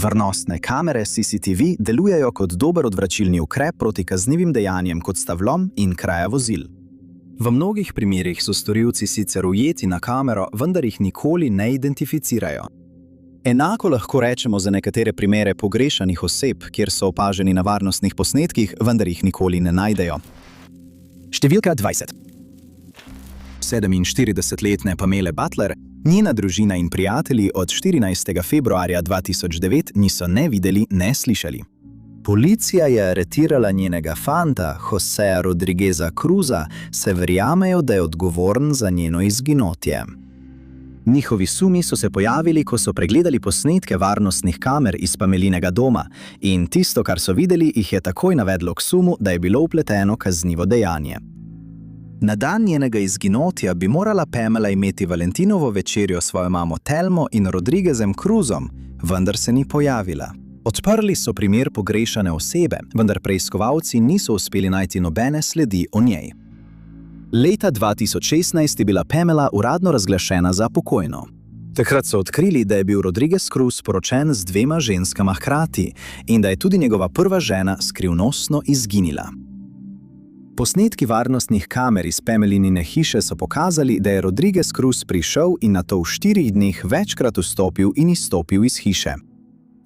Varnostne kamere CCTV delujejo kot dober odvračilni ukrep proti kaznivim dejanjem, kot sta vlom in kraja vozil. V mnogih primerih so storilci sicer ujeti na kamero, vendar jih nikoli ne identificirajo. Enako lahko rečemo za nekatere primere pogrešanih oseb, kjer so opaženi na varnostnih posnetkih, vendar jih nikoli ne najdejo. Številka 20. 47-letne Pamele Butler, njena družina in prijatelji od 14. februarja 2009 niso ne videli, ne slišali. Policija je aretirala njenega fanta, Josea Rodrigueza Cruza, se verjamejo, da je odgovoren za njeno izginotje. Njihovi sumi so se pojavili, ko so pregledali posnetke varnostnih kamer iz Pamelinega doma in tisto, kar so videli, jih je takoj navedlo k sumu, da je bilo vpleteno kaznivo dejanje. Na dan njenega izginotja bi morala Pamela imeti Valentinovo večerjo s svojo mamo Thelmo in Rodriguezem Cruzom, vendar se ni pojavila. Odprli so primer pogrešane osebe, vendar preiskovalci niso uspeli najti nobene sledi o njej. Leta 2016 je bila Pamela uradno razglašena za pokojno. Takrat so odkrili, da je bil Rodriguez Cruz poročen z 2 ženskama hkrati in da je tudi njegova prva žena skrivnostno izginila. Posnetki varnostnih kamer iz Pamelinine hiše so pokazali, da je Rodriguez Cruz prišel in nato v 4 dneh večkrat vstopil in izstopil iz hiše.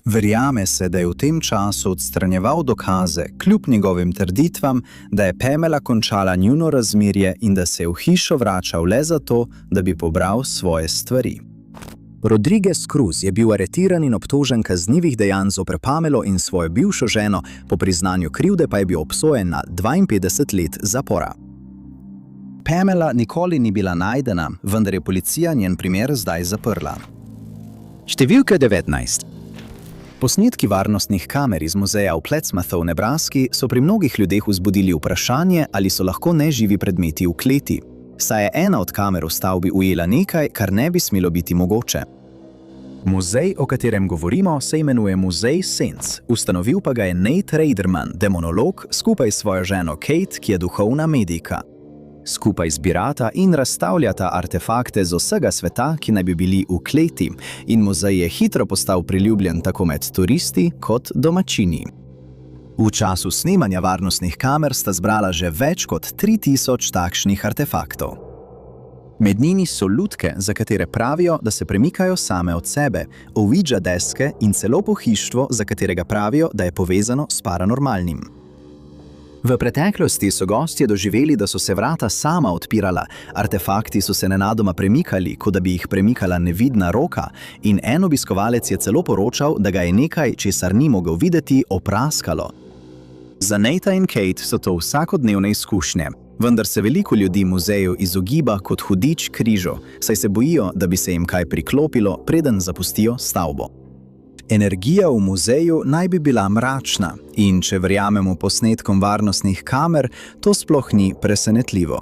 Verjame se, da je v tem času odstranjeval dokaze, kljub njegovim trditvam, da je Pamela končala njuno razmerje in da se je v hišo vračal le zato, da bi pobral svoje stvari. Rodriguez Cruz je bil aretiran in obtožen kaznivih dejanj zoper Pamelo in svojo bivšo ženo, po priznanju krivde pa je bil obsojen na 52 let zapora. Pamela nikoli ni bila najdena, vendar je policija njen primer zdaj zaprla. Številka 19. Posnetki varnostnih kamer iz muzeja v Plattsmouthu v Nebraski so pri mnogih ljudeh vzbudili vprašanje, ali so lahko neživi predmeti v kleti. Saj je ena od kamer v stavbi ujela nekaj, kar ne bi smelo biti mogoče. Muzej, o katerem govorimo, se imenuje Muzej Senc, ustanovil pa ga je Nate Raderman, demonolog, skupaj s svojo ženo Kate, ki je duhovna medika. Skupaj zbirata in razstavljata artefakte z vsega sveta, ki naj bi bili v kleti, in muzej je hitro postal priljubljen tako med turisti kot domačini. V času snemanja varnostnih kamer sta zbrala že več kot 3000 takšnih artefaktov. Med njimi so lutke, za katere pravijo, da se premikajo same od sebe, Ouija deske in celo pohištvo, za katerega pravijo, da je povezano s paranormalnim. V preteklosti so gostje doživeli, da so se vrata sama odpirala, artefakti so se nenadoma premikali, kot da bi jih premikala nevidna roka, in en obiskovalec je celo poročal, da ga je nekaj, česar ni mogel videti, opraskalo. Za Nata in Kate so to vsakodnevne izkušnje, vendar se veliko ljudi muzeju izogiba kot hudič križu, saj se bojijo, da bi se jim kaj priklopilo, preden zapustijo stavbo. Energija v muzeju naj bi bila mračna in, če verjamemo posnetkom varnostnih kamer, to sploh ni presenetljivo.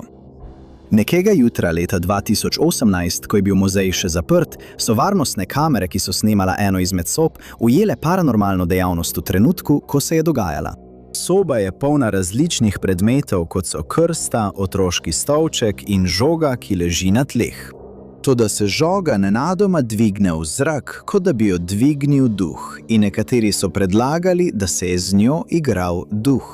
Nekega jutra leta 2018, ko je bil muzej še zaprt, so varnostne kamere, ki so snemala eno izmed sob, ujele paranormalno dejavnost v trenutku, ko se je dogajala. Soba je polna različnih predmetov, kot so krsta, otroški stolček in žoga, ki leži na tleh. Toda se žoga nenadoma dvigne v zrak, kot da bi jo dvignil duh, in nekateri so predlagali, da se je z njo igral duh.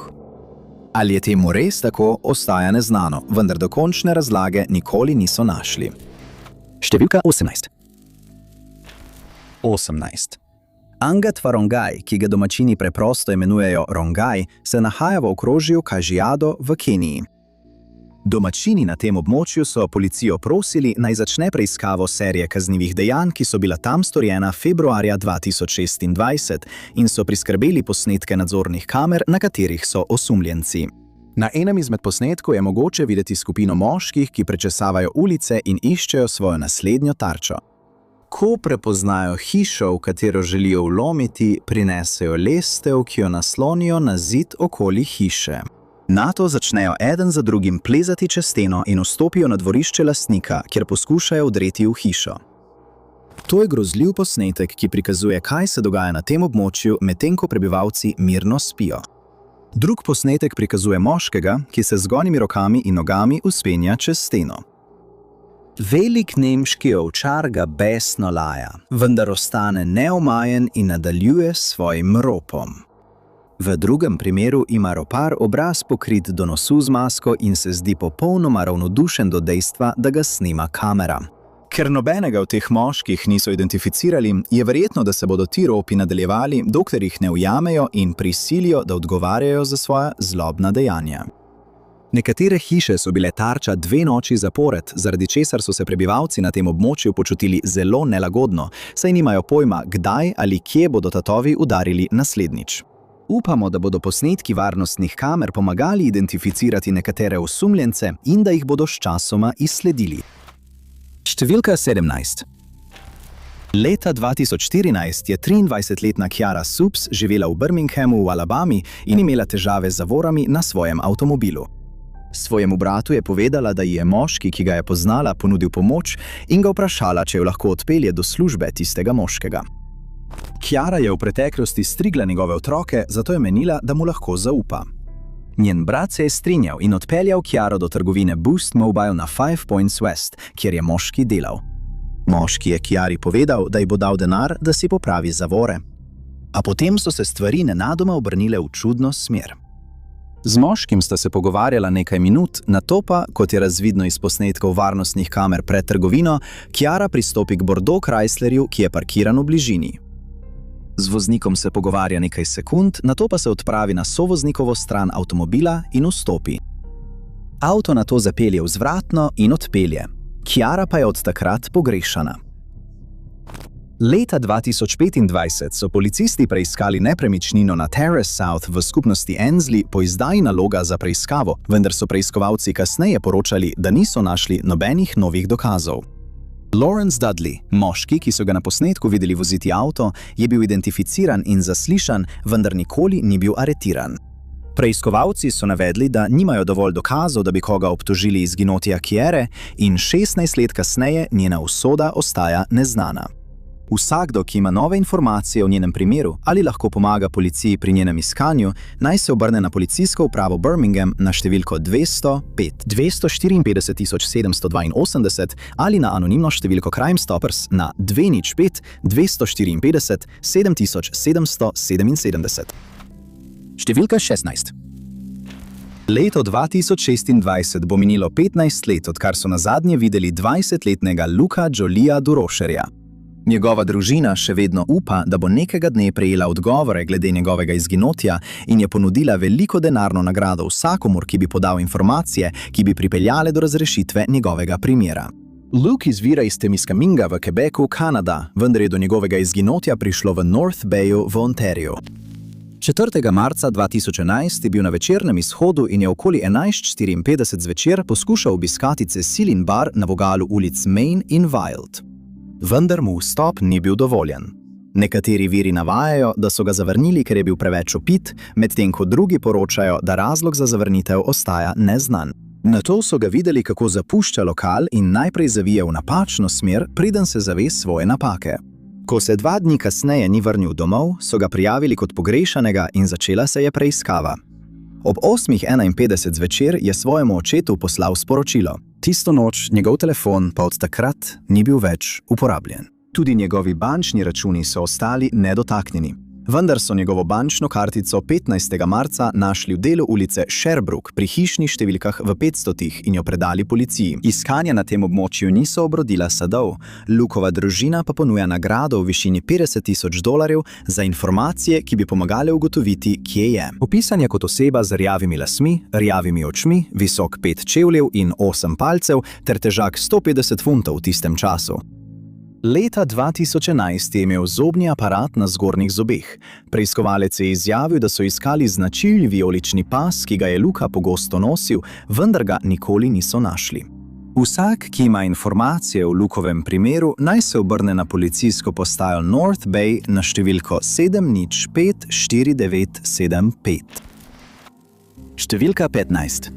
Ali je temu res tako, ostaja neznano, vendar dokončne razlage nikoli niso našli. Številka 18. 18. Angat Warongaj, ki ga domačini preprosto imenujejo Rongai, se nahaja v okrožju Kajiado v Keniji. Domačini na tem območju so policijo prosili, naj začne preiskavo serije kaznivih dejanj, ki so bila tam storjena februarja 2026 in so priskrbeli posnetke nadzornih kamer, na katerih so osumljenci. Na enem izmed posnetkov je mogoče videti skupino moških, ki prečesavajo ulice in iščejo svojo naslednjo tarčo. Ko prepoznajo hišo, v katero želijo vlomiti, prinesejo lestev, ki jo naslonijo na zid okoli hiše. Nato začnejo eden za drugim plezati čez steno in vstopijo na dvorišče lastnika, kjer poskušajo vdreti v hišo. To je grozljiv posnetek, ki prikazuje, kaj se dogaja na tem območju, medtem ko prebivalci mirno spijo. Drug posnetek prikazuje moškega, ki se z gonimi rokami in nogami vzpenja čez steno. Velik nemški ovčar ga besno laja, vendar ostane neomajen in nadaljuje s svojim ropom. V drugem primeru ima ropar obraz pokrit do nosu z masko in se zdi popolnoma ravnodušen do dejstva, da ga snima kamera. Ker nobenega od teh moških niso identificirali, je verjetno, da se bodo ti ropi nadaljevali, dokler jih ne ujamejo in prisilijo, da odgovarjajo za svoja zlobna dejanja. Nekatere hiše so bile tarča 2 noči zapored, zaradi česar so se prebivalci na tem območju počutili zelo nelagodno, saj nimajo pojma, kdaj ali kje bodo tatovi udarili naslednjič. Upamo, da bodo posnetki varnostnih kamer pomagali identificirati nekatere osumljence in da jih bodo sčasoma izsledili. Številka 17. Leta 2014 je 23-letna Kiara Supes živela v Birminghamu v Alabami in imela težave z zavorami na svojem avtomobilu. Svojemu bratu je povedala, da ji je moški, ki ga je poznala, ponudil pomoč in ga vprašala, če jo lahko odpelje do službe tistega moškega. Kiara je v preteklosti strigla njegove otroke, zato je menila, da mu lahko zaupa. Njen brat se je strinjal in odpeljal Kiaro do trgovine Boost Mobile na Five Points West, kjer je moški delal. Moški je Kiari povedal, da ji bo dal denar, da si popravi zavore. A potem so se stvari nenadoma obrnile v čudno smer. Z moškim sta se pogovarjala nekaj minut, nato pa, kot je razvidno iz posnetkov varnostnih kamer pred trgovino, Kiara pristopi k Bordeaux Chryslerju, ki je parkiran v bližini. Z voznikom se pogovarja nekaj sekund, nato pa se odpravi na sovoznikovo stran avtomobila in vstopi. Avto nato zapelje vzvratno in odpelje. Kiara pa je od takrat pogrešana. Leta 2025 so policisti preiskali nepremičnino na Terrace South v skupnosti Ensley po izdaji naloga za preiskavo, vendar so preiskovalci kasneje poročali, da niso našli nobenih novih dokazov. Lawrence Dudley, moški, ki so ga na posnetku videli voziti avto, je bil identificiran in zaslišan, vendar nikoli ni bil aretiran. Preiskovalci so navedli, da nimajo dovolj dokazov, da bi koga obtožili izginotja Kiare in 16 let kasneje njena usoda ostaja neznana. Vsakdo, ki ima nove informacije o njenem primeru ali lahko pomaga policiji pri njenem iskanju, naj se obrne na policijsko upravo Birmingham na številko 205 254 782 ali na anonimno številko Crime Stoppers na 205 254 7777. Številka 16. Leto 2026 bo minilo 15 let, odkar so nazadnje videli 20-letnega Luka Jolija Durocherja. Njegova družina še vedno upa, da bo nekega dne prejela odgovore glede njegovega izginotja in je ponudila veliko denarno nagrado vsakomur, ki bi podal informacije, ki bi pripeljale do razrešitve njegovega primera. Luke izvira iz Temiscaminga v Quebecu, Kanada, vendar je do njegovega izginotja prišlo v North Bayu v Ontariju. 4. marca 2011 je bil na večernem izhodu in je okoli 11:54 zvečer poskušal obiskati Cecilin bar na vogalu ulic Main in Wild. Vendar mu vstop ni bil dovoljen. Nekateri viri navajajo, da so ga zavrnili, ker je bil preveč opit, medtem ko drugi poročajo, da razlog za zavrnitev ostaja neznan. Nato so ga videli, kako zapušča lokal in najprej zavije v napačno smer, preden se zave svoje napake. Ko se 2 dni kasneje ni vrnil domov, so ga prijavili kot pogrešanega in začela se je preiskava. Ob 8:51 zvečer je svojemu očetu poslal sporočilo. Tisto noč njegov telefon pa od takrat ni bil več uporabljen. Tudi njegovi bančni računi so ostali nedotaknjeni. Vendar so njegovo bančno kartico 15. marca našli v delu ulice Sherbrooke pri hišnih številkah v 500 in jo predali policiji. Iskanja na tem območju niso obrodila sadov. Lukova družina pa ponuja nagrado v višini $50,000 za informacije, ki bi pomagale ugotoviti, kje je. Opisan je kot oseba z rjavimi lasmi, rjavimi očmi, visok 5 čevljev in 8 palcev ter težak 150 funtov v tistem času. Leta 2011 je imel zobni aparat na zgornjih zobeh. Preiskovalec je izjavil, da so iskali značilni vijolični pas, ki ga je Luka pogosto nosil, vendar ga nikoli niso našli. Vsak, ki ima informacije o Lukovem primeru, naj se obrne na policijsko postajo North Bay na številko 7054975. Številka 15.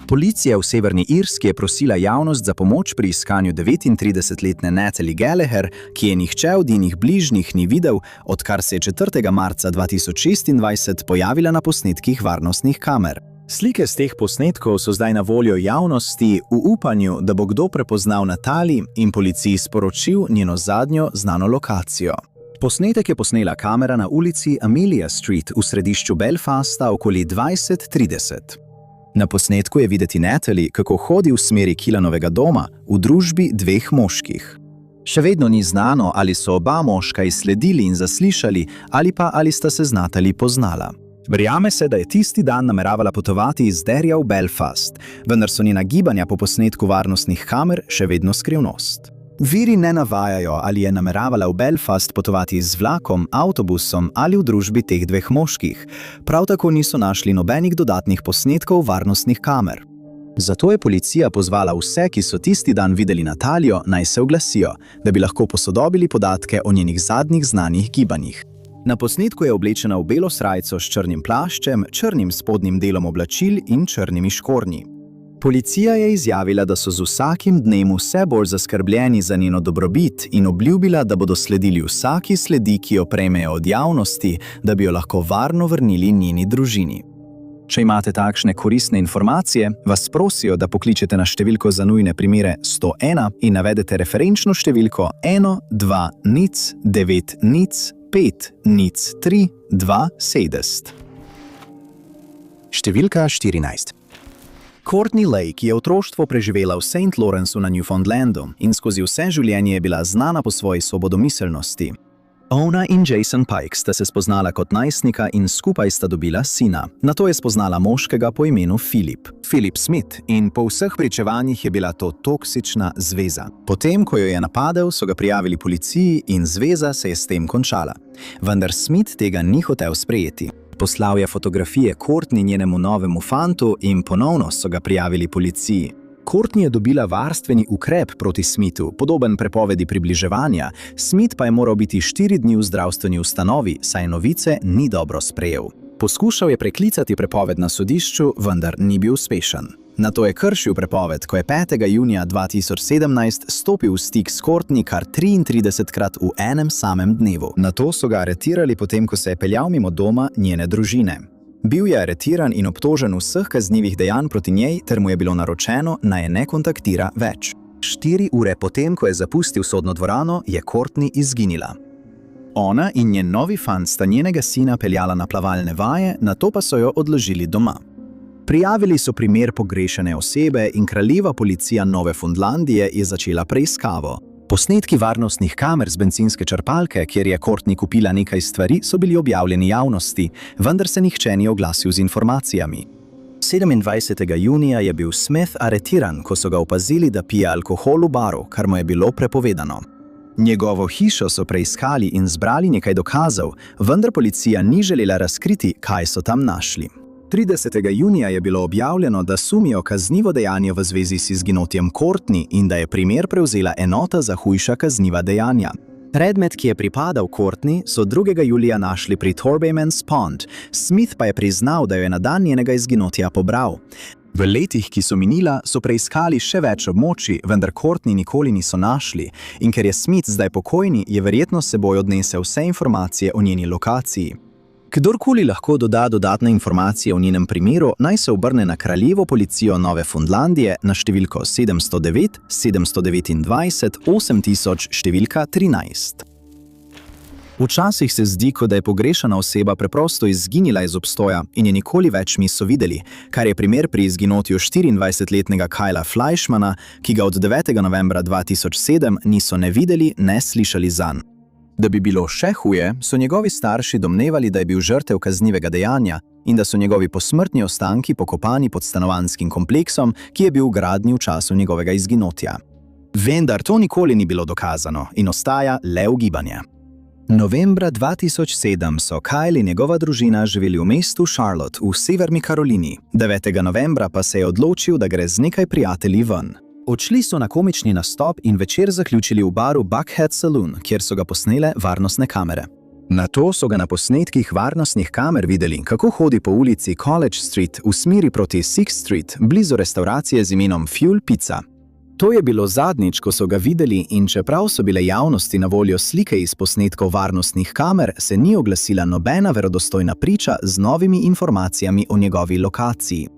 Policija v Severni Irski je prosila javnost za pomoč pri iskanju 39-letne Natalie Gallagher, ki je nihče od njenih bližnjih ni videl, odkar se je 4. marca 2026 pojavila na posnetkih varnostnih kamer. Slike z teh posnetkov so zdaj na voljo javnosti v upanju, da bo kdo prepoznal Natalie in policiji sporočil njeno zadnjo znano lokacijo. Posnetek je posnela kamera na ulici Amelia Street v središču Belfasta okoli 20:30. Na posnetku je videti Natalie, kako hodi v smeri Killanovega doma v družbi dveh moških. Še vedno ni znano, ali so oba moška izsledili in zaslišali, ali sta se z Natalie poznala. Verjame se, da je tisti dan nameravala potovati iz Derrya v Belfast, vendar so njena gibanja po posnetku varnostnih kamer še vedno skrivnost. Viri ne navajajo, ali je nameravala v Belfast potovati z vlakom, avtobusom ali v družbi teh dveh moških. Prav tako niso našli nobenih dodatnih posnetkov varnostnih kamer. Zato je policija pozvala vse, ki so tisti dan videli Natalio, naj se oglasijo, da bi lahko posodobili podatke o njenih zadnjih znanih gibanjih. Na posnetku je oblečena v belo srajco s črnim plaščem, črnim spodnjim delom oblačil in črnimi škornji. Policija je izjavila, da so z vsakim dnem vse bolj zaskrbljeni za njeno dobrobit in obljubila, da bodo sledili vsaki sledi, ki jo prejmejo od javnosti, da bi jo lahko varno vrnili njeni družini. Če imate takšne koristne informacije, vas prosijo, da pokličete na številko za nujne primere 101 in navedete referenčno številko 1290505327. Številka 14. Courtney Lake je otroštvo preživela v St. Lawrenceu na Newfoundlandu in skozi vse življenje je bila znana po svoji svobodomiselnosti. Ona in Jason Pike sta se spoznala kot najstnika in skupaj sta dobila sina. Nato je spoznala moškega po imenu Philip Smith, in po vseh pričevanjih je bila to toksična zveza. Potem, ko jo je napadel, so ga prijavili policiji in zveza se je s tem končala. Vendar Smith tega ni hotel sprejeti. Poslal je fotografije Courtney njenemu novemu fantu in ponovno so ga prijavili policiji. Courtney je dobila varstveni ukrep proti Smithu, podoben prepovedi približevanja, Smith pa je moral biti 4 dni v zdravstveni ustanovi, saj novice ni dobro sprejel. Poskušal je preklicati prepoved na sodišču, vendar ni bil uspešen. Nato je kršil prepoved, ko je 5. junija 2017 stopil v stik s Courtney kar 33krat v enem samem dnevu. Nato so ga aretirali potem, ko se je peljal mimo doma njene družine. Bil je aretiran in obtožen vseh kaznivih dejanj proti njej, ter mu je bilo naročeno, naj je ne kontaktira več. 4 ure potem, ko je zapustil sodno dvorano, je Courtney izginila. Ona in njen novi fant sta njenega sina peljala na plavalne vaje, nato pa so jo odložili doma. Prijavili so primer pogrešane osebe in kraljiva policija Nove Fundlandije je začela preiskavo. Posnetki varnostnih kamer z bencinske črpalke, kjer je Courtney kupila nekaj stvari, so bili objavljeni javnosti, vendar se nihče ni oglasil z informacijami. 27. junija je bil Smith aretiran, ko so ga opazili, da pije alkohol v baru, kar mu je bilo prepovedano. Njegovo hišo so preiskali in zbrali nekaj dokazov, vendar policija ni želela razkriti, kaj so tam našli. 30. junija je bilo objavljeno, da sumijo kaznivo dejanje v zvezi s izginotjem Courtney in da je primer prevzela enota za hujša kazniva dejanja. Predmet, ki je pripadal Courtney, so 2. julija našli pri Torbayman's Pond, Smith pa je priznal, da jo je na dan njenega izginotja pobral. V letih, ki so minila, so preiskali še več območij, vendar Courtney nikoli niso našli, in ker je Smith zdaj pokojni, je verjetno s seboj odnesel vse informacije o njeni lokaciji. Kdorkoli lahko doda dodatne informacije o njenem primeru, naj se obrne na kraljevo policijo Nove Fundlandije na številko 709 729 8000 številka 13. Včasih se zdi, kot da je pogrešana oseba preprosto izginila iz obstoja in je nikoli več niso videli, kar je primer pri izginotju 24-letnega Kyla Fleischmana, ki ga od 9. novembra 2007 niso ne videli, ne slišali zanj. Da bi bilo še huje, so njegovi starši domnevali, da je bil žrtev kaznivega dejanja in da so njegovi posmrtni ostanki pokopani pod stanovanjskim kompleksom, ki je bil v gradnji v času njegovega izginotja. Vendar to nikoli ni bilo dokazano in ostaja le ugibanje. Novembra 2007 so Kyle in njegova družina živeli v mestu Charlotte v Severni Karolini, 9. novembra pa se je odločil, da gre z nekaj prijatelji ven. Odšli so na komični nastop in večer zaključili v baru Buckhead Saloon, kjer so ga posnele varnostne kamere. Nato so ga na posnetkih varnostnih kamer videli, kako hodi po ulici College Street v smeri proti Sixth Street, blizu restauracije z imenom Fuel Pizza. To je bilo zadnjič, ko so ga videli, in čeprav so bile javnosti na voljo slike iz posnetkov varnostnih kamer, se ni oglasila nobena verodostojna priča z novimi informacijami o njegovi lokaciji.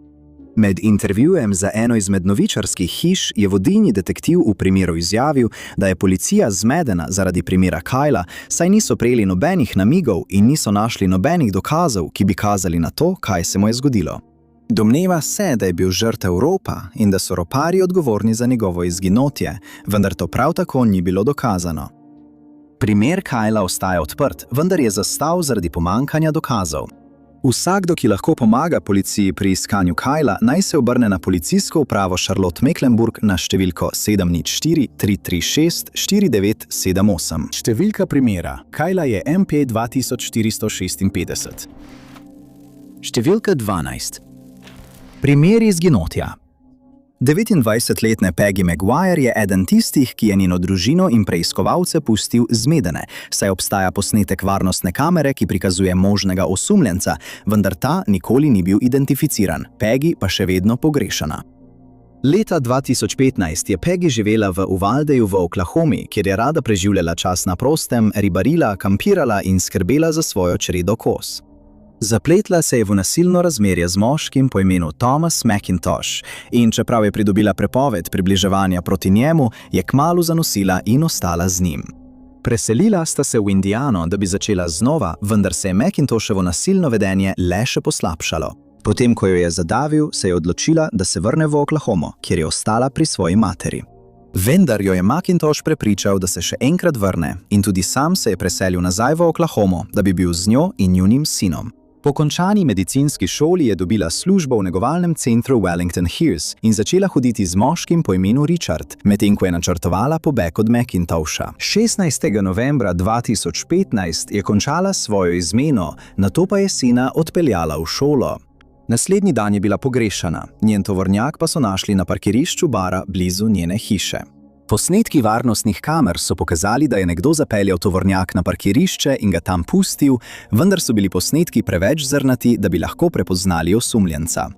Med intervjujem za eno izmed novičarskih hiš je vodilni detektiv v primeru izjavil, da je policija zmedena zaradi primera Kyla, saj niso prejeli nobenih namigov in niso našli nobenih dokazov, ki bi kazali na to, kaj se mu je zgodilo. Domneva se, da je bil žrtev ropa in da so roparji odgovorni za njegovo izginotje, vendar to prav tako ni bilo dokazano. Primer Kyla ostaja odprt, vendar je zastal zaradi pomanjkanja dokazov. Vsakdo, ki lahko pomaga policiji pri iskanju Kyla, naj se obrne na policijsko upravo Charlotte-Mecklenburg na številko 704-336-4978. Številka primera Kyla je MP 2456. Številka 12. Primer izginotja. 29-letne Peggy Maguire je eden tistih, ki je njeno družino in preiskovalce pustil zmedene, saj obstaja posnetek varnostne kamere, ki prikazuje možnega osumljenca, vendar ta nikoli ni bil identificiran, Peggy pa še vedno pogrešana. Leta 2015 je Peggy živela v Uvaldeju v Oklahomi, kjer je rada preživljala čas na prostem, ribarila, kampirala in skrbela za svojo čredo koz. Zapletla se je v nasilno razmerje z moškim po imenu Thomas McIntosh in čeprav je pridobila prepoved približevanja proti njemu, je kmalu zanosila in ostala z njim. Preselila sta se v Indiano, da bi začela znova, vendar se je McIntoshovo nasilno vedenje le še poslabšalo. Potem, ko jo je zadavil, se je odločila, da se vrne v Oklahomo, kjer je ostala pri svoji materi. Vendar jo je McIntosh prepričal, da se še enkrat vrne in tudi sam se je preselil nazaj v Oklahomo, da bi bil z njo in njunim sinom. Po končani medicinski šoli je dobila službo v negovalnem centru Wellington Hills in začela hoditi z moškim po imenu Richard, medtem ko je načrtovala pobeg od McIntosha. 16. novembra 2015 je končala svojo izmeno, nato pa je sina odpeljala v šolo. Naslednji dan je bila pogrešana, njen tovornjak pa so našli na parkirišču bara blizu njene hiše. Posnetki varnostnih kamer so pokazali, da je nekdo zapeljal tovornjak na parkirišče in ga tam pustil, vendar so bili posnetki preveč zrnati, da bi lahko prepoznali osumljenca.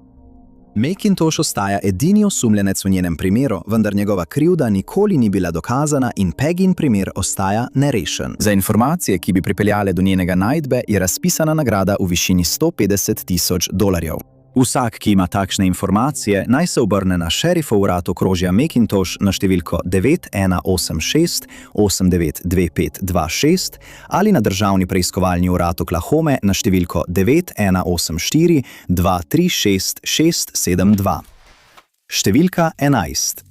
McIntosh ostaja edini osumljenec v njenem primeru, vendar njegova krivda nikoli ni bila dokazana in Peggyn primer ostaja nerešen. Za informacije, ki bi pripeljale do njenega najdbe, je razpisana nagrada v višini $150,000. Vsak, ki ima takšne informacije, naj se obrne na šerifov urad okrožja McIntosh na številko 9186 892526 ali na državni preiskovalni urad Oklahome na številko 9184 236 672. Številka 11.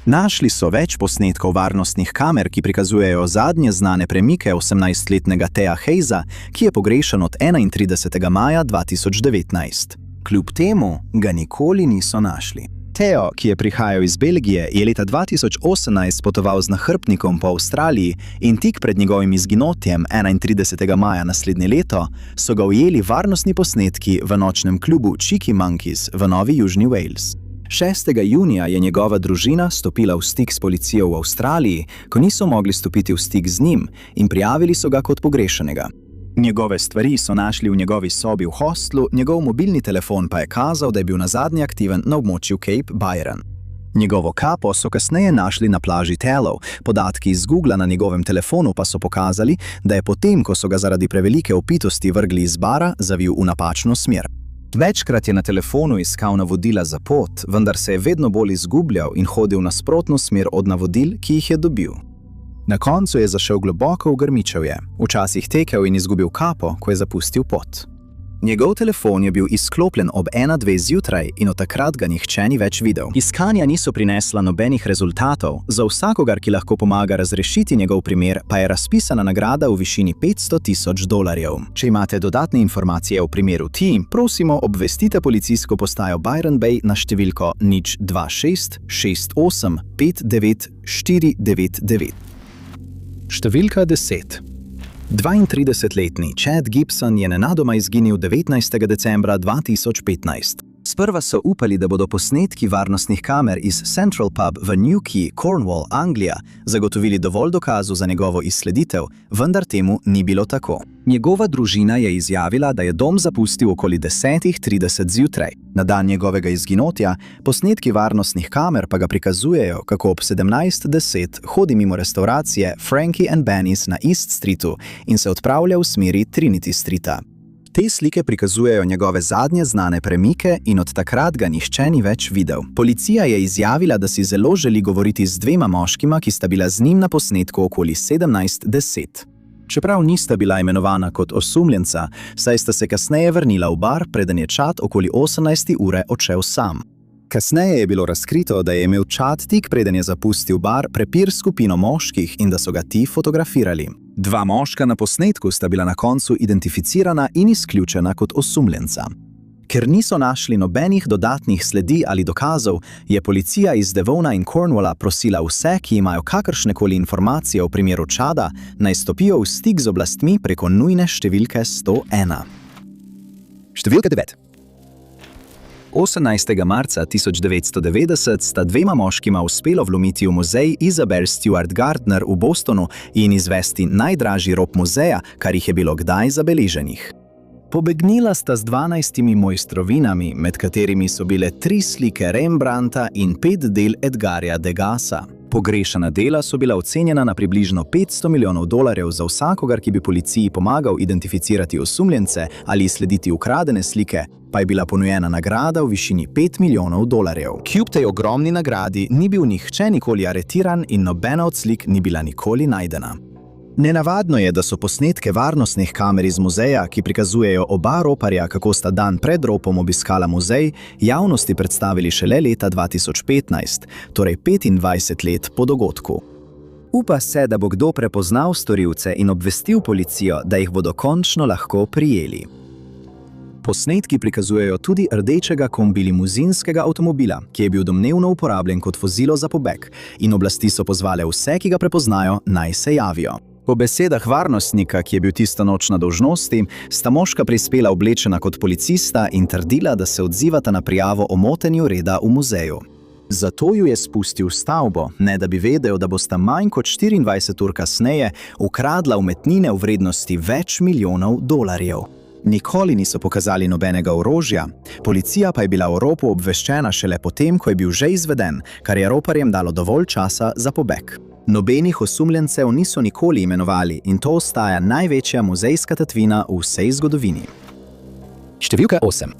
Našli so več posnetkov varnostnih kamer, ki prikazujejo zadnje znane premike 18-letnega Thea Hayesa, ki je pogrešan od 31. maja 2019. Kljub temu ga nikoli niso našli. Theo, ki je prihajal iz Belgije, je leta 2018 potoval z nahrbtnikom po Avstraliji in tik pred njegovim izginotjem 31. maja naslednje leto so ga ujeli varnostni posnetki v nočnem klubu Cheeky Monkeys v Novi Južni Wales. 6. junija je njegova družina stopila v stik s policijo v Avstraliji, ko niso mogli stopiti v stik z njim in prijavili so ga kot pogrešanega. Njegove stvari so našli v njegovi sobi v hostlu, njegov mobilni telefon pa je kazal, da je bil nazadnje aktiven na območju Cape Byron. Njegovo kapo so kasneje našli na plaži Telov, podatki iz Googla na njegovem telefonu pa so pokazali, da je potem, ko so ga zaradi prevelike opitosti vrgli iz bara, zavil v napačno smer. Večkrat je na telefonu iskal navodila za pot, vendar se je vedno bolj izgubljal in hodil nasprotno smer od navodil, ki jih je dobil. Na koncu je zašel globoko v grmičevje, včasih tekel in izgubil kapo, ko je zapustil pot. Njegov telefon je bil izklopljen ob 1:02 zjutraj in od takrat ga nihče ni več videl. Iskanja niso prinesla nobenih rezultatov, za vsakogar, ki lahko pomaga razrešiti njegov primer, pa je razpisana nagrada v višini $500,000. Če imate dodatne informacije o primeru T, prosimo obvestite policijsko postajo Byron Bay na številko 026 68 59 499. Številka 10. 32-letni Chad Gibson je nenadoma izginil 19. decembra 2015. Sprva so upali, da bodo posnetki varnostnih kamer iz Central Pub v Newquay, Cornwall, Anglija, zagotovili dovolj dokazov za njegovo izsleditev, vendar temu ni bilo tako. Njegova družina je izjavila, da je dom zapustil okoli 10:30 zjutraj. Na dan njegovega izginotja, posnetki varnostnih kamer pa ga prikazujejo, kako ob 17:10 hodi mimo restauracije Frankie and Benny's na East Streetu in se odpravlja v smeri Trinity Streeta. Te slike prikazujejo njegove zadnje znane premike in od takrat ga nihče ni več videl. Policija je izjavila, da si zelo želi govoriti z dvema moškima, ki sta bila z njim na posnetku okoli 17:10. Čeprav nista bila imenovana kot osumljenca, saj sta se kasneje vrnila v bar, preden je Chad okoli 18. ure odšel sam. Kasneje je bilo razkrito, da je imel Chad tik preden je zapustil bar prepir s skupino moških in da so ga ti fotografirali. Dva moška na posnetku sta bila na koncu identificirana in izključena kot osumljenca. Ker niso našli nobenih dodatnih sledi ali dokazov, je policija iz Devona in Cornwalla prosila vse, ki imajo kakršnekoli informacije o primeru Chada, naj stopijo v stik z oblastmi preko nujne številke 101. Številka 9. 18. marca 1990 sta dvema moškima uspelo vlomiti v muzej Isabel Stewart Gardner v Bostonu in izvesti najdražji rop muzeja, kar jih je bilo kdaj zabeleženih. Pobegnila sta z 12 mojstrovinami, med katerimi so bile 3 slike Rembrandta in 5 del Edgarja Degasa. Pogrešana dela so bila ocenjena na približno $500 milijonov za vsakogar, ki bi policiji pomagal identificirati osumljence ali izslediti ukradene slike, pa je bila ponujena nagrada v višini $5 milijonov. Kljub tej ogromni nagradi ni bil nihče nikoli aretiran in nobena od slik ni bila nikoli najdena. Nenavadno je, da so posnetke varnostnih kamer iz muzeja, ki prikazujejo oba roparja, kako sta dan pred ropom obiskala muzej, javnosti predstavili šele leta 2015, torej 25 let po dogodku. Upa se, da bo kdo prepoznal storilce in obvestil policijo, da jih bodo končno lahko prijeli. Posnetki prikazujejo tudi rdečega kombi-limuzinskega avtomobila, ki je bil domnevno uporabljen kot vozilo za pobeg, in oblasti so pozvale vse, ki ga prepoznajo, naj se javijo. Po besedah varnostnika, ki je bil tisto noč na dolžnosti, sta moška prispela oblečena kot policista in trdila, da se odzivata na prijavo o motenju reda v muzeju. Zato ju je spustil v stavbo, ne da bi vedel, da bosta manj kot 24 ur kasneje ukradla umetnine v vrednosti več milijonov dolarjev. Nikoli niso pokazali nobenega orožja, policija pa je bila o ropu obveščena šele potem, ko je bil že izveden, kar je roparjem dalo dovolj časa za pobeg. Nobenih osumljencev niso nikoli imenovali in to ostaja največja muzejska tatvina v vsej zgodovini. Številka 8.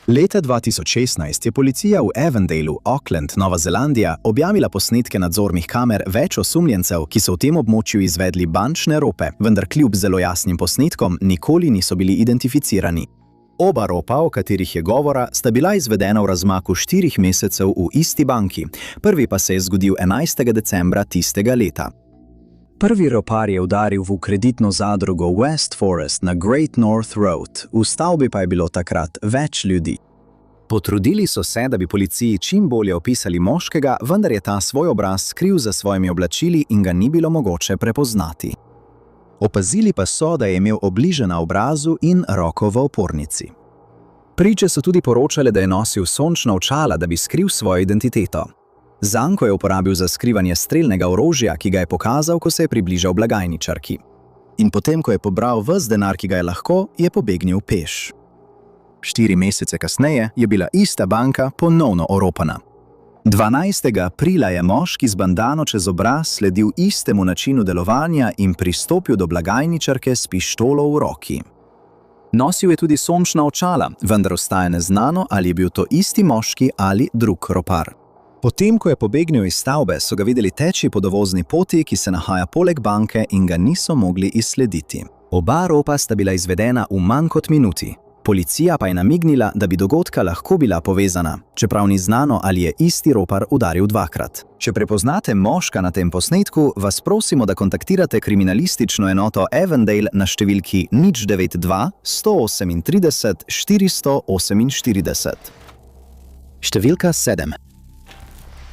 Leta 2016 je policija v Avondaleu, Auckland, Nova Zelandija, objavila posnetke nadzornih kamer več osumljencev, ki so v tem območju izvedli bančne rope, vendar kljub zelo jasnim posnetkom nikoli niso bili identificirani. Oba ropa, o katerih je govora, sta bila izvedena v razmaku 4 mesecev v isti banki. Prvi pa se je zgodil 11. decembra tistega leta. Prvi ropar je udaril v kreditno zadrugo West Forest na Great North Road, v stavbi pa je bilo takrat več ljudi. Potrudili so se, da bi policiji čim bolje opisali moškega, vendar je ta svoj obraz skril za svojimi oblačili in ga ni bilo mogoče prepoznati. Opazili pa so, da je imel obliže na obrazu in roko v opornici. Priče so tudi poročale, da je nosil sončna očala, da bi skril svojo identiteto. Zanko je uporabil za skrivanje strelnega orožja, ki ga je pokazal, ko se je približal blagajničarki. In potem, ko je pobral ves denar, ki ga je lahko, je pobegnil peš. 4 mesece kasneje je bila ista banka ponovno oropana. 12. aprila je moški z bandano čez obraz sledil istemu načinu delovanja in pristopil do blagajničarke s pištolo v roki. Nosil je tudi sončna očala, vendar ostaja neznano, ali je bil to isti moški ali drug ropar. Potem, ko je pobegnil iz stavbe, so ga videli teči po dovozni poti, ki se nahaja poleg banke in ga niso mogli izslediti. Oba ropa sta bila izvedena v manj kot minuti. Policija pa je namignila, da bi dogodka lahko bila povezana, čeprav ni znano, ali je isti ropar udaril dvakrat. Če prepoznate moška na tem posnetku, vas prosimo, da kontaktirate kriminalistično enoto Avondale na številki 092 138 448. Številka 7.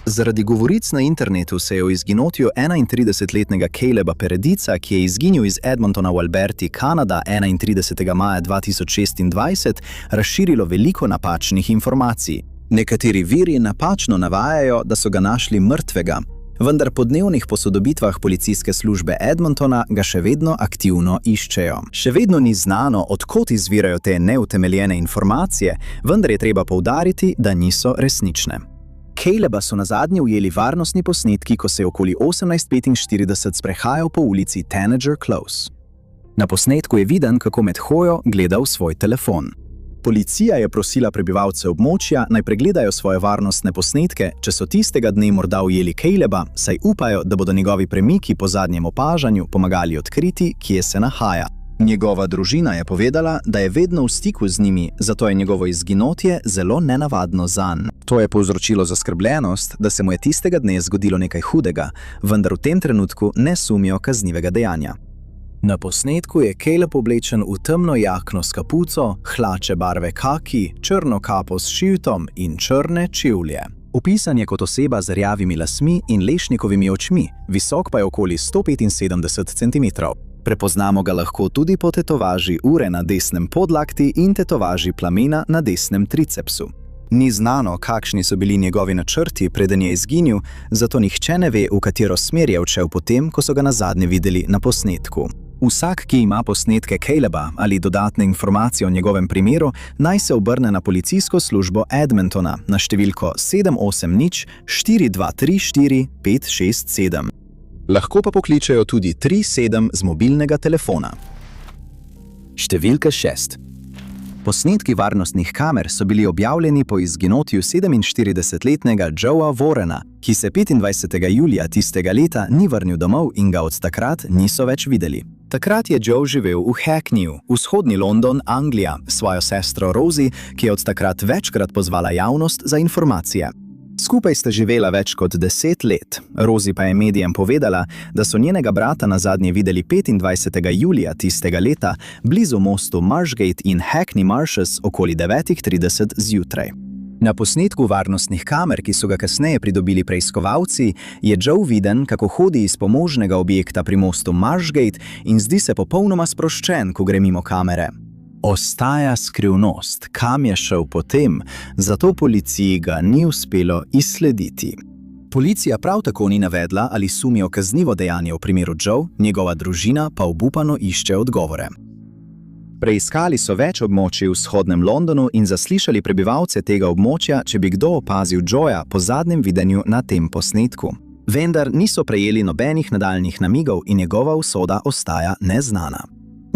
Zaradi govoric na internetu se je o izginotju 31-letnega Caleba Peredica, ki je izginil iz Edmontona v Alberti, Kanada 31. maja 2026, razširilo veliko napačnih informacij. Nekateri viri napačno navajajo, da so ga našli mrtvega, vendar po dnevnih posodobitvah policijske službe Edmontona ga še vedno aktivno iščejo. Še vedno ni znano, odkot izvirajo te neutemeljene informacije, vendar je treba poudariti, da niso resnične. Caleba so nazadnje ujeli varnostni posnetki, ko se je okoli 18:45 sprehajal po ulici Tanager Close. Na posnetku je viden, kako med hojo gleda v svoj telefon. Policija je prosila prebivalce območja, naj pregledajo svoje varnostne posnetke, če so tistega dne morda ujeli Caleba, saj upajo, da bodo njegovi premiki po zadnjem opažanju pomagali odkriti, kje se nahaja. Njegova družina je povedala, da je vedno v stiku z njimi, zato je njegovo izginotje zelo nenavadno zanj. To je povzročilo zaskrbljenost, da se mu je tistega dne zgodilo nekaj hudega, vendar v tem trenutku ne sumijo kaznivega dejanja. Na posnetku je Caleb oblečen v temno jakno s kapuco, hlače barve kaki, črno kapo s šiltom in črne čevlje. Opisan je kot oseba z rjavimi lasmi in lešnikovimi očmi, visok pa je okoli 175 cm. Prepoznamo ga lahko tudi po tetovaži ure na desnem podlakti in tetovaži plamena na desnem tricepsu. Ni znano, kakšni so bili njegovi načrti, preden je izginil, zato nihče ne ve, v katero smer je odšel potem, ko so ga nazadnje videli na posnetku. Vsak, ki ima posnetke Caleba ali dodatne informacije o njegovem primeru, naj se obrne na policijsko službo Edmontona na številko 780 4234 567. Lahko pa pokličejo tudi 37 z mobilnega telefona. Številka 6. Posnetki varnostnih kamer so bili objavljeni po izginotju 47-letnega Joea Warrena, ki se 25. julija tistega leta ni vrnil domov in ga od takrat niso več videli. Takrat je Joe živel v Hackneyju, vzhodni London, Anglija, svojo sestro Rosie, ki je od takrat večkrat pozvala javnost za informacije. Skupaj sta živela več kot 10 let. Rosie pa je medijem povedala, da so njenega brata nazadnje videli 25. julija tistega leta blizu mostu Marshgate in Hackney Marshes okoli 9:30 zjutraj. Na posnetku varnostnih kamer, ki so ga kasneje pridobili preiskovalci, je Joe viden, kako hodi iz pomožnega objekta pri mostu Marshgate in zdi se popolnoma sproščen, ko gre mimo kamere. Ostaja skrivnost, kam je šel potem, zato policiji ga ni uspelo izslediti. Policija prav tako ni navedla, ali sumijo kaznivo dejanje v primeru Joe, njegova družina pa obupano išče odgovore. Preiskali so več območij v vzhodnem Londonu in zaslišali prebivalce tega območja, če bi kdo opazil Joeja po zadnjem videnju na tem posnetku. Vendar niso prejeli nobenih nadaljnjih namigov in njegova usoda ostaja neznana.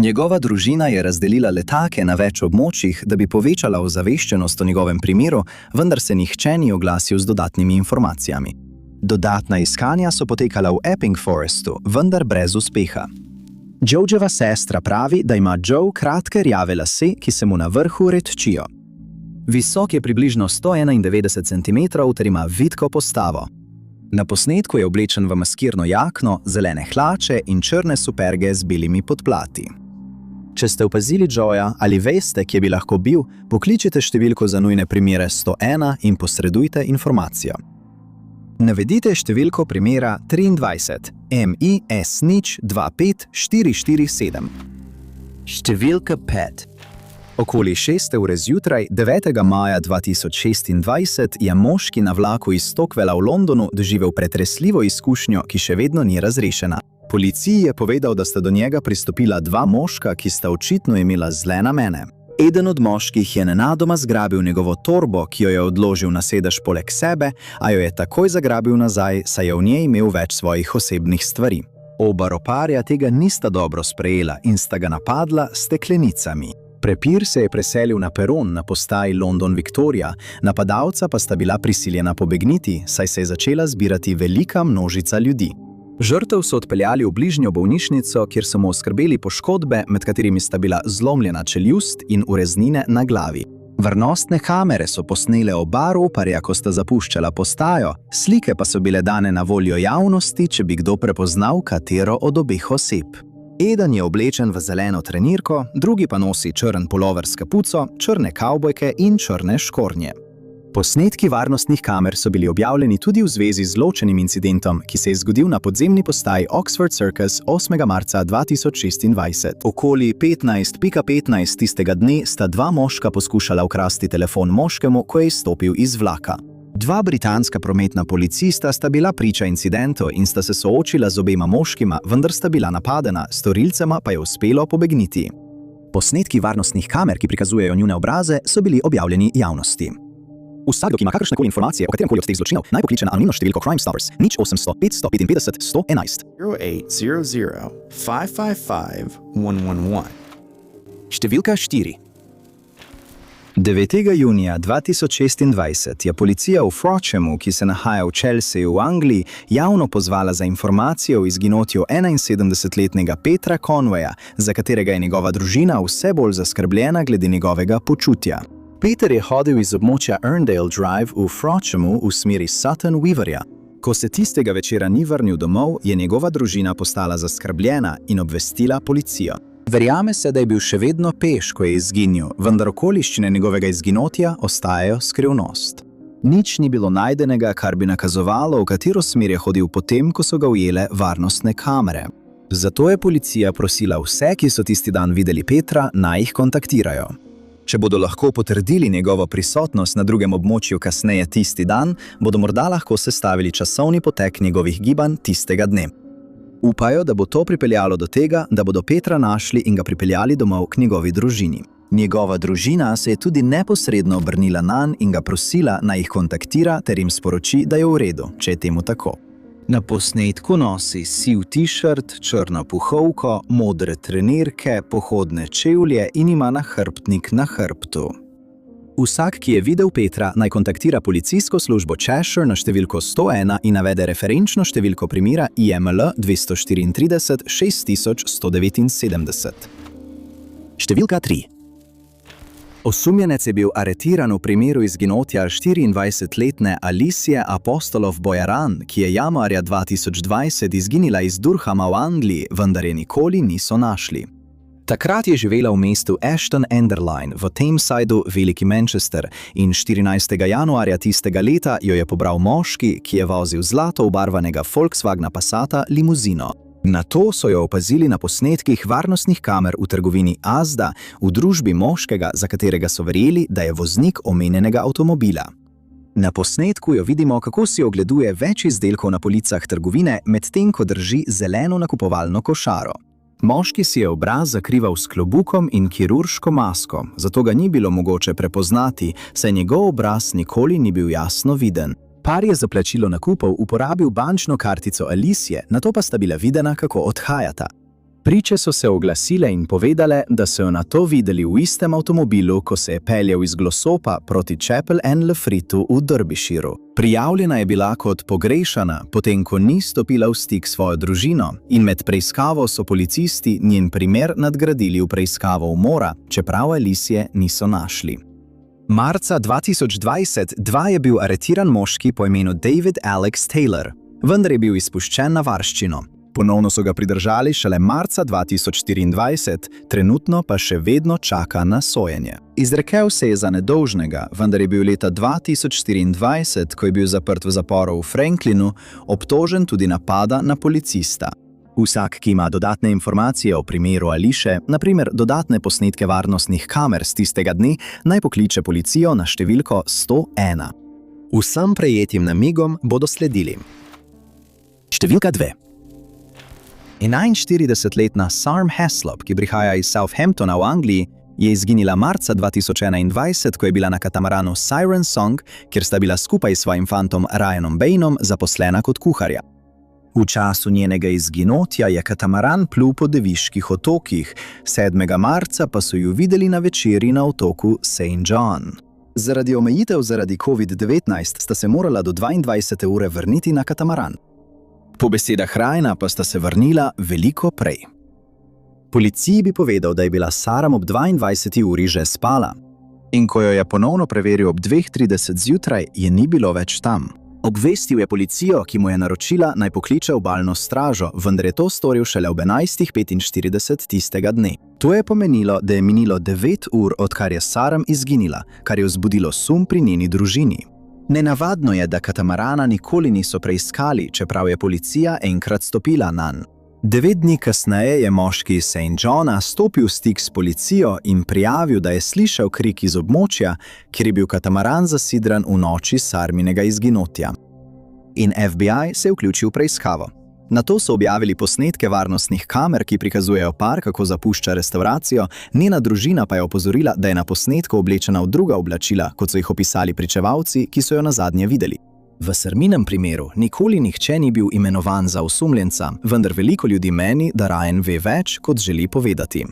Njegova družina je razdelila letake na več območjih, da bi povečala ozaveščenost o njegovem primeru, vendar se nihče ni oglasil z dodatnimi informacijami. Dodatna iskanja so potekala v Epping Forestu, vendar brez uspeha. Joejeva sestra pravi, da ima Joe kratke rjave lase, ki se mu na vrhu redčijo. Visok je približno 191 cm ter ima vitko postavo. Na posnetku je oblečen v maskirno jakno, zelene hlače in črne superge z belimi podplati. Če ste opazili Joeja ali veste, kje bi lahko bil, pokličite številko za nujne primere 101 in posredujte informacijo. Navedite številko primera 23 MIS025447. Številka 5. Okoli 6. ure zjutraj 9. maja 2026 je moški na vlaku iz Stockwella v Londonu doživel pretresljivo izkušnjo, ki še vedno ni razrešena. Policiji je povedal, da sta do njega pristopila dva moška, ki sta očitno imela zle namene. Eden od moških je nenadoma zgrabil njegovo torbo, ki jo je odložil na sedež poleg sebe, a jo je takoj zagrabil nazaj, saj je v njej imel več svojih osebnih stvari. Oba roparja tega nista dobro sprejela in sta ga napadla s steklenicami. Prepir se je preselil na peron na postaji London Victoria, napadalca pa sta bila prisiljena pobegniti, saj se je začela zbirati velika množica ljudi. Žrtev so odpeljali v bližnjo bolnišnico, kjer so mu oskrbeli poškodbe, med katerimi sta bila zlomljena čeljust in ureznine na glavi. Varnostne kamere so posnele oba roparja, ko sta zapuščala postajo, slike pa so bile dane na voljo javnosti, če bi kdo prepoznal katero od obeh oseb. Eden je oblečen v zeleno trenirko, drugi pa nosi črn pulover s kapuco, črne kavbojke in črne škornje. Posnetki varnostnih kamer so bili objavljeni tudi v zvezi z ločenim incidentom, ki se je zgodil na podzemni postaji Oxford Circus 8. marca 2026. Okoli 15:15 tistega dne sta dva moška poskušala ukrasti telefon moškemu, ko je izstopil iz vlaka. Dva britanska prometna policista sta bila priča incidentu in sta se soočila z obema moškima, vendar sta bila napadena, storilcema pa je uspelo pobegniti. Posnetki varnostnih kamer, ki prikazujejo njune obraze, so bili objavljeni javnosti. Vsakdo, ki ima kakršnekoli informacije o kateremkoli od teh zločinov, naj pokliče na anonimno številko Crime Stoppers 0800 555 111. 0800 555 111. Številka 4. 9. junija 2026 je policija v Frochemu, ki se nahaja v Chelseaju v Angliji, javno pozvala za informacijo o izginotju 71-letnega Petra Conwaya, za katerega je njegova družina vse bolj zaskrbljena glede njegovega počutja. Peter je hodil iz območja Erndale Drive v Frochemu v smeri Sutton Weaverja. Ko se tistega večera ni vrnil domov, je njegova družina postala zaskrbljena in obvestila policijo. Verjame se, da je bil še vedno peš, ko je izginil, vendar okoliščine njegovega izginotja ostajajo skrivnost. Nič ni bilo najdenega, kar bi nakazovalo, v katero smer je hodil potem, ko so ga ujele varnostne kamere. Zato je policija prosila vse, ki so tisti dan videli Petra, naj jih kontaktirajo. Če bodo lahko potrdili njegovo prisotnost na drugem območju kasneje tisti dan, bodo morda lahko sestavili časovni potek njegovih gibanj tistega dne. Upajo, da bo to pripeljalo do tega, da bodo Petra našli in ga pripeljali domov k njegovi družini. Njegova družina se je tudi neposredno obrnila nanj in ga prosila, naj jih kontaktira ter jim sporoči, da je v redu, če je temu tako. Na posnetku nosi siv t-shirt, črno puhovko, modre trenirke, pohodne čevlje in ima nahrbtnik na hrbtu. Vsak, ki je videl Petra, naj kontaktira policijsko službo Cheshire na številko 101 in navede referenčno številko primera IML 234 6179. Številka 3. Osumljenec je bil aretiran v primeru izginotja 24-letne Alicije Apostolov Boyaran, ki je januarja 2020 izginila iz Durhama v Angliji, vendar je nikoli niso našli. Takrat je živela v mestu Ashton-under-Lyne v Tamesideu, Veliki Manchester, in 14. januarja tistega leta jo je pobral moški, ki je vozil zlato obarvanega Volkswagena Passata limuzino. Nato so jo opazili na posnetkih varnostnih kamer v trgovini Asda v družbi moškega, za katerega so verjeli, da je voznik omenjenega avtomobila. Na posnetku jo vidimo, kako si ogleduje več izdelkov na policah trgovine, medtem ko drži zeleno nakupovalno košaro. Moški si je obraz zakrival s klobukom in kirurško masko, zato ga ni bilo mogoče prepoznati, saj njegov obraz nikoli ni bil jasno viden. Par je za plačilo nakupov uporabil bančno kartico Alicije, nato pa sta bila videna, kako odhajata. Priče so se oglasile in povedale, da so jo nato videli v istem avtomobilu, ko se je peljal iz Glossopa proti Chapel and Lafritu v Derbyshiru. Prijavljena je bila kot pogrešana, potem ko ni stopila v stik s svojo družino, in med preiskavo so policisti njen primer nadgradili v preiskavo umora, čeprav Alicije niso našli. Marca 2022 je bil aretiran moški po imenu David Alex Taylor, vendar je bil izpuščen na varščino. Ponovno so ga pridržali šele marca 2024, trenutno pa še vedno čaka na sojenje. Izrekel se je za nedolžnega, vendar je bil leta 2024, ko je bil zaprt v zaporu v Franklinu, obtožen tudi napada na policista. Vsak, ki ima dodatne informacije o primeru Ališe, naprimer dodatne posnetke varnostnih kamer z tistega dne, naj pokliče policijo na številko 101. Vsem prejetim namigom bodo sledili. Številka 2. 41-letna Sarm Heslop, ki prihaja iz Southamptona v Angliji, je izginila marca 2021, ko je bila na katamaranu Siren Song, kjer sta bila skupaj s svojim fantom Ryanom Baynom zaposlena kot kuharja. V času njenega izginotja je katamaran plul po Deviških otokih, 7. marca pa so ju videli na večerji na otoku St. John. Zaradi omejitev zaradi COVID-19 sta se morala do 22. ure vrniti na katamaran. Po besedah Ryana pa sta se vrnila veliko prej. Policiji bi povedal, da je bila Saram ob 22. uri že spala. In ko jo je ponovno preveril ob 2:30 zjutraj, je ni bilo več tam. Obvestil je policijo, ki mu je naročila, naj pokliče obalno stražo, vendar je to storil šele ob 11:45 tistega dne. To je pomenilo, da je minilo 9 ur, odkar je Saram izginila, kar je vzbudilo sum pri njeni družini. Nenavadno je, da katamarana nikoli niso preiskali, čeprav je policija enkrat stopila nanj. 9 dni kasneje je moški iz St. Johna stopil v stik s policijo in prijavil, da je slišal krik iz območja, kjer je bil katamaran zasidran v noči Sarminega izginotja. In FBI se je vključil v preiskavo. Nato so objavili posnetke varnostnih kamer, ki prikazujejo par, kako zapušča restavracijo, njena družina pa je opozorila, da je na posnetku oblečena v druga oblačila, kot so jih opisali pričevalci, ki so jo nazadnje videli. V Sarminem primeru nikoli nihče ni bil imenovan za osumljenca, vendar veliko ljudi meni, da Ryan ve več, kot želi povedati.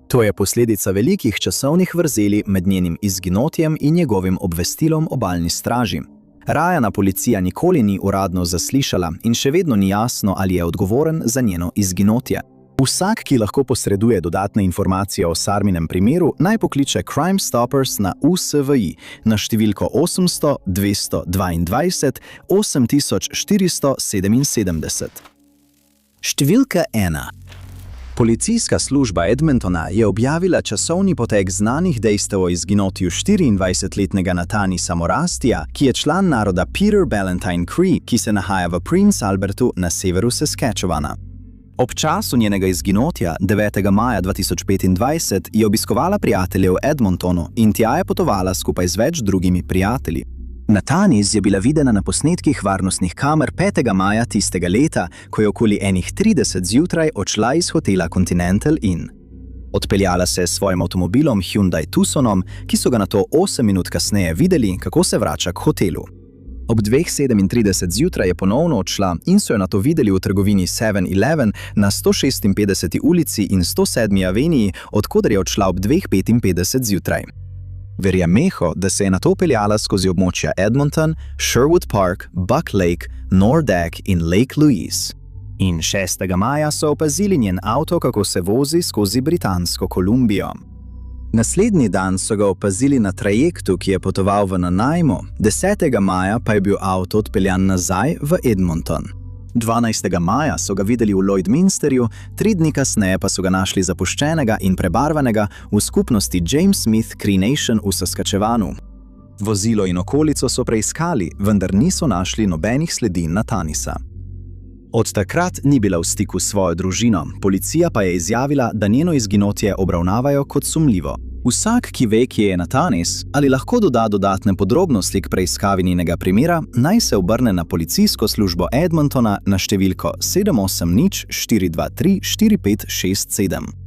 To je posledica velikih časovnih vrzeli med njenim izginotjem in njegovim obvestilom obalni straži. Ryana policija nikoli ni uradno zaslišala in še vedno ni jasno, ali je odgovoren za njeno izginotje. Vsak, ki lahko posreduje dodatne informacije o Sarminem primeru, naj pokliče Crime Stoppers na USVI na številko 800 222 8477. Številka 1. Policijska služba Edmontona je objavila časovni potek znanih dejstev o izginotju 24-letnega Nathanisa Morastija, ki je član naroda Peter Ballantine Cree, ki se nahaja v Prince Albertu na severu Saskatchewana. Ob času njenega izginotja, 9. maja 2025, je obiskovala prijatelje v Edmontonu in tja je potovala skupaj z več drugimi prijatelji. Nathanis je bila videna na posnetkih varnostnih kamer 5. maja tistega leta, ko je okoli 1:30 zjutraj odšla iz hotela Continental Inn. Odpeljala se je s svojim avtomobilom Hyundai Tucsonom, ki so ga nato 8 minut kasneje videli, kako se vrača k hotelu. Ob 2:37 zjutraj je ponovno odšla in so jo nato videli v trgovini 7-Eleven na 156. ulici in 107. aveniji, odkoder je odšla ob 2:55 zjutraj. Verjameho, da se je nato peljala skozi območja Edmonton, Sherwood Park, Buck Lake, Nordack in Lake Louise. In 6. maja so opazili njen avto, kako se vozi skozi Britansko Kolumbijo. Naslednji dan so ga opazili na trajektu, ki je potoval v Nanaimo, 10. maja pa je bil avto odpeljan nazaj v Edmonton. 12. maja so ga videli v Lloydminsterju, 3 dni kasneje pa so ga našli zapuščenega in prebarvanega v skupnosti James Smith Cree Nation v Saskatchewanu. Vozilo in okolico so preiskali, vendar niso našli nobenih sledi Nathanisa. Od takrat ni bila v stiku s svojo družino, policija pa je izjavila, da njeno izginotje obravnavajo kot sumljivo. Vsak, ki ve, kje je Nathanis, ali lahko doda dodatne podrobnosti k preiskavi njenega primera, naj se obrne na policijsko službo Edmontona na številko 780 423 4567.